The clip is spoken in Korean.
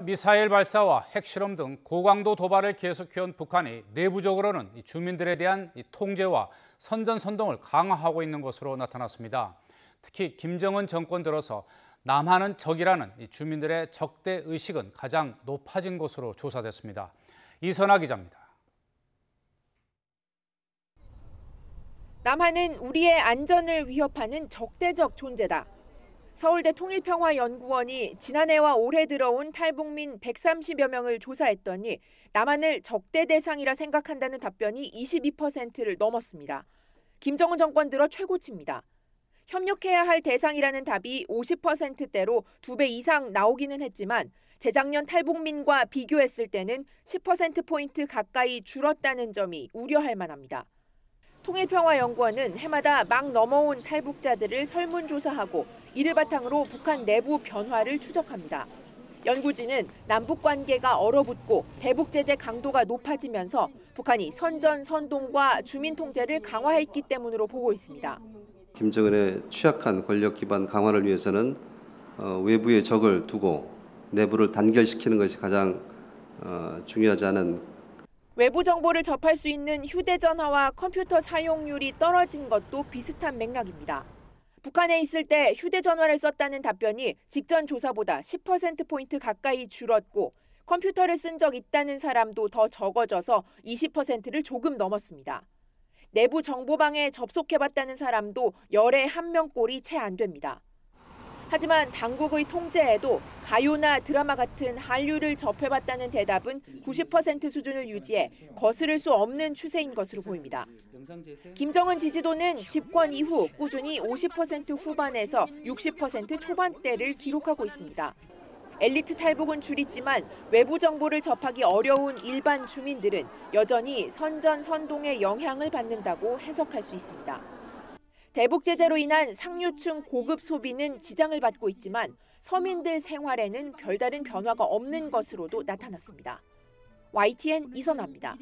미사일 발사와 핵실험 등 고강도 도발을 계속해온 북한이 내부적으로는 주민들에 대한 통제와 선전선동을 강화하고 있는 것으로 나타났습니다. 특히 김정은 정권 들어서 남한은 적이라는 주민들의 적대 의식은 가장 높아진 것으로 조사됐습니다. 이선아 기자입니다. 남한은 우리의 안전을 위협하는 적대적 존재다. 서울대 통일평화연구원이 지난해와 올해 들어온 탈북민 130여 명을 조사했더니 남한을 적대 대상이라 생각한다는 답변이 22%를 넘었습니다. 김정은 정권 들어 최고치입니다. 협력해야 할 대상이라는 답이 50%대로 2배 이상 나오기는 했지만 재작년 탈북민과 비교했을 때는 10%포인트 가까이 줄었다는 점이 우려할 만합니다. 통일평화연구원은 해마다 막 넘어온 탈북자들을 설문조사하고 이를 바탕으로 북한 내부 변화를 추적합니다. 연구진은 남북 관계가 얼어붙고 대북 제재 강도가 높아지면서 북한이 선전선동과 주민 통제를 강화했기 때문으로 보고 있습니다. 김정은의 취약한 권력 기반 강화를 위해서는 외부의 적을 두고 내부를 단결시키는 것이 가장 중요하지 않은. 외부 정보를 접할 수 있는 휴대전화와 컴퓨터 사용률이 떨어진 것도 비슷한 맥락입니다. 북한에 있을 때 휴대전화를 썼다는 답변이 직전 조사보다 10%포인트 가까이 줄었고 컴퓨터를 쓴 적 있다는 사람도 더 적어져서 20%를 조금 넘었습니다. 내부 정보방에 접속해봤다는 사람도 열에 1명꼴이 채 안 됩니다. 하지만 당국의 통제에도 가요나 드라마 같은 한류를 접해봤다는 대답은 90% 수준을 유지해 거스를 수 없는 추세인 것으로 보입니다. 김정은 지지도는 집권 이후 꾸준히 50% 후반에서 60% 초반대를 기록하고 있습니다. 엘리트 탈북은 줄있지만 외부 정보를 접하기 어려운 일반 주민들은 여전히 선전선동의 영향을 받는다고 해석할 수 있습니다. 대북 제재로 인한 상류층 고급 소비는 지장을 받고 있지만 서민들 생활에는 별다른 변화가 없는 것으로도 나타났습니다. YTN 이선아입니다.